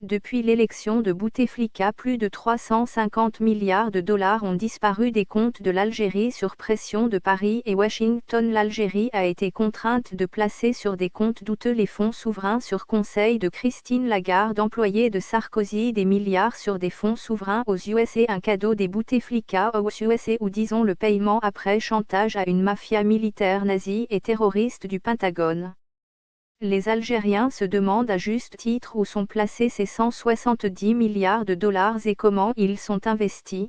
Depuis l'élection de Bouteflika, plus de 350 milliards de dollars ont disparu des comptes de l'Algérie sur pression de Paris et Washington. L'Algérie a été contrainte de placer sur des comptes douteux les fonds souverains sur conseil de Christine Lagarde, employée de Sarkozy, des milliards sur des fonds souverains aux USA, un cadeau des Bouteflika aux USA, ou disons le paiement après chantage à une mafia militaire nazie et terroriste du Pentagone. Les Algériens se demandent à juste titre où sont placés ces 170 milliards de dollars et comment ils sont investis.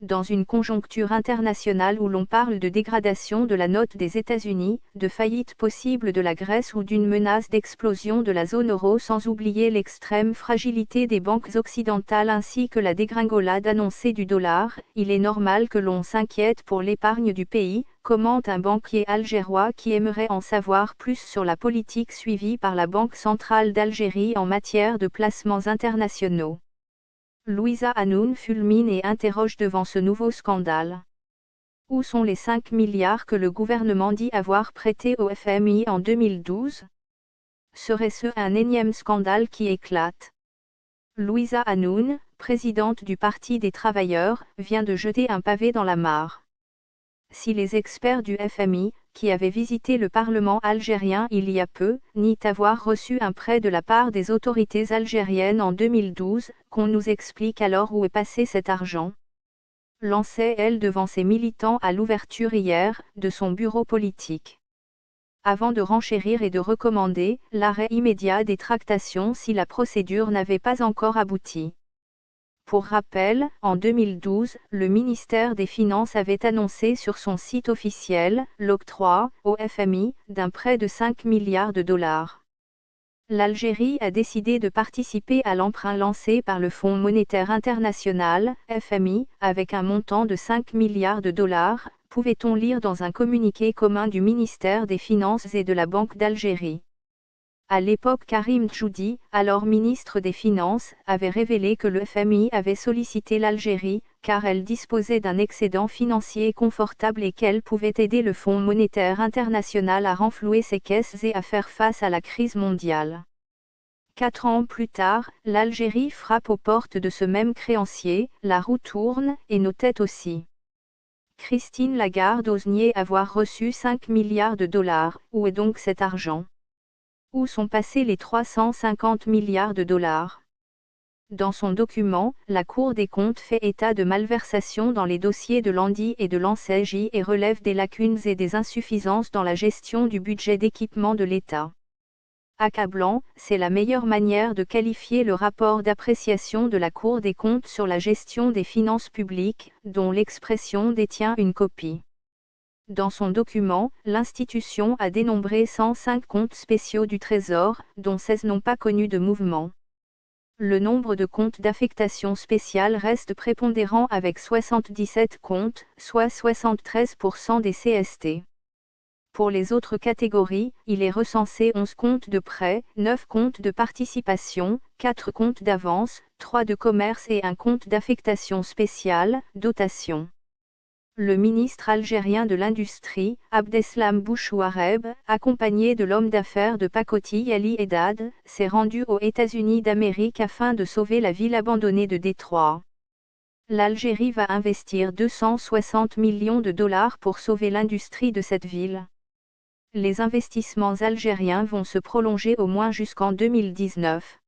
Dans une conjoncture internationale où l'on parle de dégradation de la note des États-Unis, de faillite possible de la Grèce ou d'une menace d'explosion de la zone euro, sans oublier l'extrême fragilité des banques occidentales ainsi que la dégringolade annoncée du dollar, il est normal que l'on s'inquiète pour l'épargne du pays, commente un banquier algérois qui aimerait en savoir plus sur la politique suivie par la Banque centrale d'Algérie en matière de placements internationaux. Louisa Hanoun fulmine et interroge devant ce nouveau scandale. Où sont les 5 milliards que le gouvernement dit avoir prêtés au FMI en 2012 ? Serait-ce un énième scandale qui éclate ? Louisa Hanoun, présidente du Parti des travailleurs, vient de jeter un pavé dans la mare. Si les experts du FMI, qui avaient visité le Parlement algérien il y a peu, nient avoir reçu un prêt de la part des autorités algériennes en 2012, qu'on nous explique alors où est passé cet argent. Lançait-elle devant ses militants à l'ouverture hier de son bureau politique. Avant de renchérir et de recommander l'arrêt immédiat des tractations si la procédure n'avait pas encore abouti. Pour rappel, en 2012, le ministère des Finances avait annoncé sur son site officiel l'octroi, au FMI, d'un prêt de 5 milliards de dollars. L'Algérie a décidé de participer à l'emprunt lancé par le Fonds monétaire international, FMI, avec un montant de 5 milliards de dollars, pouvait-on lire dans un communiqué commun du ministère des Finances et de la Banque d'Algérie. À l'époque, Karim Djoudi, alors ministre des Finances, avait révélé que le FMI avait sollicité l'Algérie, car elle disposait d'un excédent financier confortable et qu'elle pouvait aider le Fonds monétaire international à renflouer ses caisses et à faire face à la crise mondiale. 4 ans plus tard, l'Algérie frappe aux portes de ce même créancier, la roue tourne, et nos têtes aussi. Christine Lagarde ose nier avoir reçu 5 milliards de dollars, où est donc cet argent ? Où sont passés les 350 milliards de dollars ? Dans son document, la Cour des comptes fait état de malversations dans les dossiers de l'ANDI et de l'ANSEJ et relève des lacunes et des insuffisances dans la gestion du budget d'équipement de l'État. Accablant, c'est la meilleure manière de qualifier le rapport d'appréciation de la Cour des comptes sur la gestion des finances publiques, dont l'expression détient une copie. Dans son document, l'institution a dénombré 105 comptes spéciaux du Trésor, dont 16 n'ont pas connu de mouvement. Le nombre de comptes d'affectation spéciale reste prépondérant avec 77 comptes, soit 73% des CST. Pour les autres catégories, il est recensé 11 comptes de prêt, 9 comptes de participation, 4 comptes d'avance, 3 de commerce et un compte d'affectation spéciale, dotation. Le ministre algérien de l'Industrie, Abdeslam Bouchouareb, accompagné de l'homme d'affaires de pacotille Ali Eddad, s'est rendu aux États-Unis d'Amérique afin de sauver la ville abandonnée de Détroit. L'Algérie va investir 260 millions de dollars pour sauver l'industrie de cette ville. Les investissements algériens vont se prolonger au moins jusqu'en 2019.